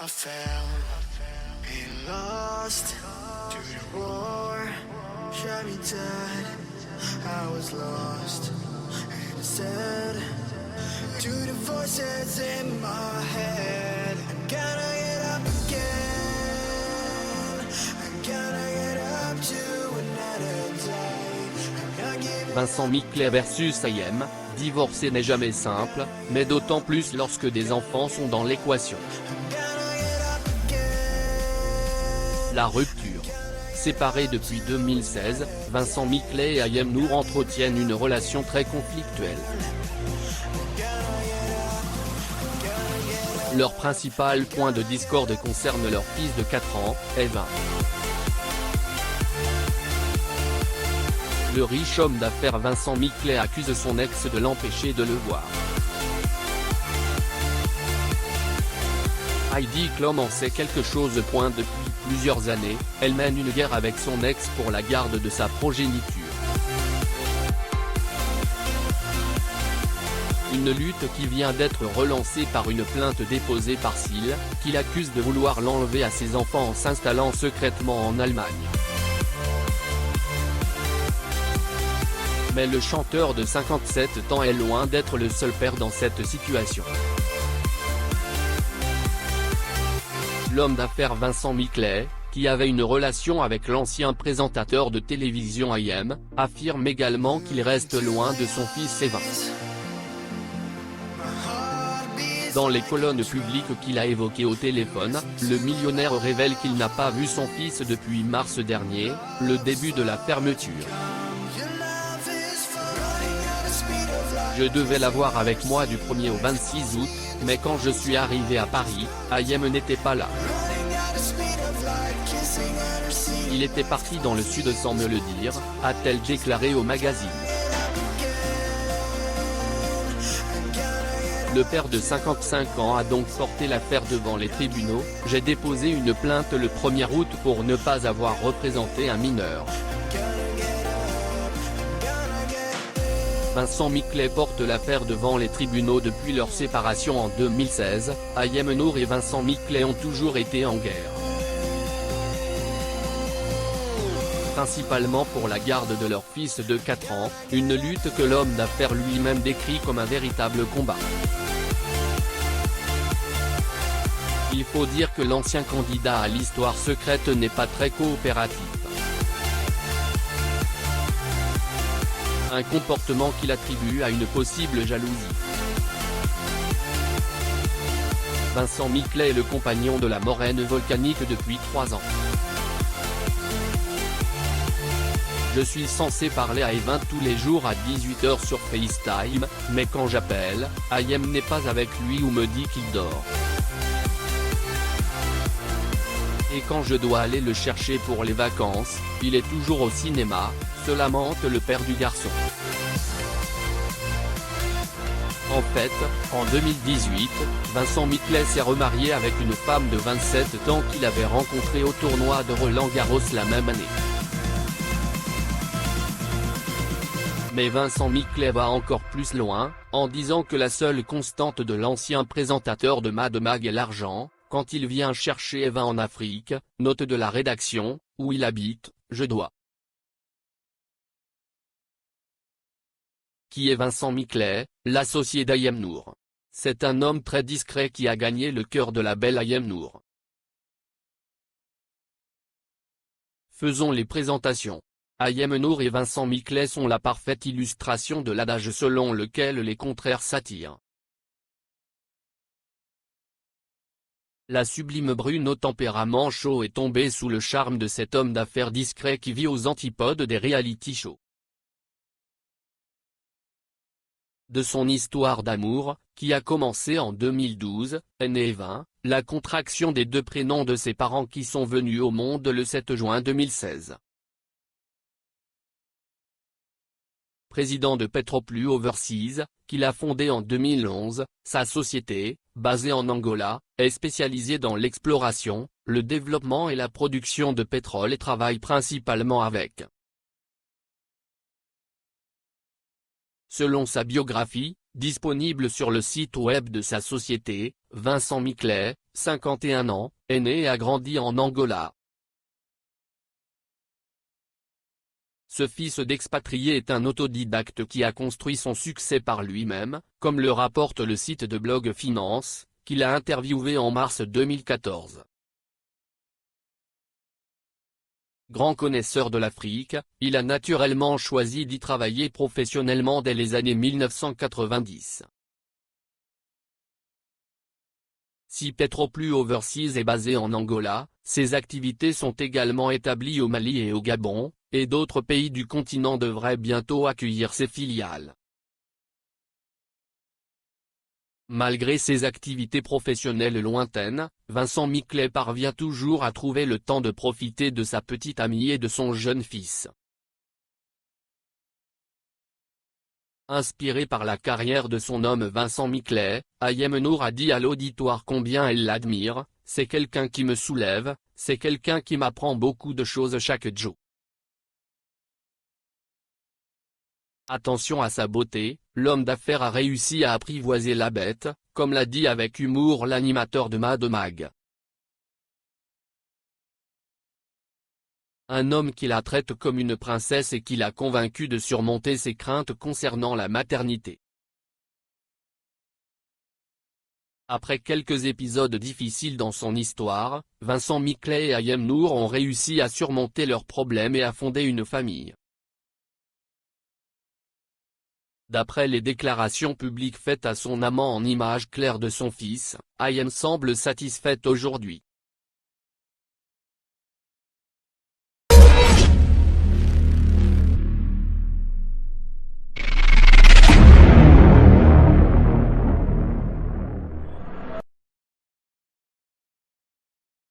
I found and lost to the roar, shot me dead. I was lost and said to the voices in my head, I'm gonna get up again. I'm gonna get up to another day. I'm not giving Vincent Miclet versus IM, divorcer n'est jamais simple, mais d'autant plus lorsque des enfants sont dans l'équation. La rupture. Séparés depuis 2016, Vincent Miclet et Ayem Nour entretiennent une relation très conflictuelle. Leur principal point de discorde concerne leur fils de 4 ans, Evan. Le riche homme d'affaires Vincent Miclet accuse son ex de l'empêcher de le voir. Heidi Klum en sait quelque chose. Depuis plusieurs années, elle mène une guerre avec son ex pour la garde de sa progéniture. Une lutte qui vient d'être relancée par une plainte déposée par Seal, qui l'accuse de vouloir l'enlever à ses enfants en s'installant secrètement en Allemagne. Mais le chanteur de 57 ans est loin d'être le seul père dans cette situation. L'homme d'affaires Vincent Miclet, qui avait une relation avec l'ancien présentateur de télévision IM, affirme également qu'il reste loin de son fils Evan. Dans les colonnes publiques qu'il a évoquées au téléphone, le millionnaire révèle qu'il n'a pas vu son fils depuis mars dernier, le début de la fermeture. Je devais l'avoir avec moi du 1er au 26 août, mais quand je suis arrivé à Paris, Ayem n'était pas là. Il était parti dans le sud sans me le dire, a-t-elle déclaré au magazine. Le père de 55 ans a donc porté l'affaire devant les tribunaux. J'ai déposé une plainte le 1er août pour ne pas avoir représenté un mineur. Vincent Miclet porte l'affaire devant les tribunaux depuis leur séparation en 2016, Ayem Nour et Vincent Miclet ont toujours été en guerre. Principalement pour la garde de leur fils de 4 ans, une lutte que l'homme d'affaires lui-même décrit comme un véritable combat. Il faut dire que l'ancien candidat à l'histoire secrète n'est pas très coopératif. Un comportement qu'il attribue à une possible jalousie. Vincent Miclet est le compagnon de la moraine volcanique depuis 3 ans. Je suis censé parler à Evan tous les jours à 18 h sur FaceTime, mais quand j'appelle, Ayem n'est pas avec lui ou me dit qu'il dort. Et quand je dois aller le chercher pour les vacances, il est toujours au cinéma, se lamente le père du garçon. En fait, en 2018, Vincent Miclet s'est remarié avec une femme de 27 ans qu'il avait rencontrée au tournoi de Roland-Garros la même année. Mais Vincent Miclet va encore plus loin, en disant que la seule constante de l'ancien présentateur de Mad Mag est l'argent. Quand il vient chercher Evan en Afrique, note de la rédaction, où il habite, je dois. Qui est Vincent Miclet, l'associé d'Ayem Nour? C'est un homme très discret qui a gagné le cœur de la belle Ayem Nour. Faisons les présentations. Ayem Nour et Vincent Miclet sont la parfaite illustration de l'adage selon lequel les contraires s'attirent. La sublime brune au tempérament chaud est tombée sous le charme de cet homme d'affaires discret qui vit aux antipodes des reality shows. De son histoire d'amour, qui a commencé en 2012, est né Evan, la contraction des deux prénoms de ses parents qui sont venus au monde le 7 juin 2016. Président de Petroplus Overseas, qu'il a fondé en 2011, sa société, basée en Angola, est spécialisée dans l'exploration, le développement et la production de pétrole et travaille principalement avec. Selon sa biographie, disponible sur le site web de sa société, Vincent Miclet, 51 ans, est né et a grandi en Angola. Ce fils d'expatrié est un autodidacte qui a construit son succès par lui-même, comme le rapporte le site de blog Finance, qu'il a interviewé en mars 2014. Grand connaisseur de l'Afrique, il a naturellement choisi d'y travailler professionnellement dès les années 1990. Si Petroplus Overseas est basé en Angola, ses activités sont également établies au Mali et au Gabon, et d'autres pays du continent devraient bientôt accueillir ses filiales. Malgré ses activités professionnelles lointaines, Vincent Miclet parvient toujours à trouver le temps de profiter de sa petite amie et de son jeune fils. Inspiré par la carrière de son homme Vincent Miclet, Ayem Nour a dit à l'auditoire combien elle l'admire: « C'est quelqu'un qui me soulève, c'est quelqu'un qui m'apprend beaucoup de choses chaque jour. » Attention à sa beauté, l'homme d'affaires a réussi à apprivoiser la bête, comme l'a dit avec humour l'animateur de Mad Mag. Un homme qui la traite comme une princesse et qui l'a convaincu de surmonter ses craintes concernant la maternité. Après quelques épisodes difficiles dans son histoire, Vincent Miclet et Ayem Nour ont réussi à surmonter leurs problèmes et à fonder une famille. D'après les déclarations publiques faites à son amant en images claires de son fils, Ayem semble satisfaite aujourd'hui.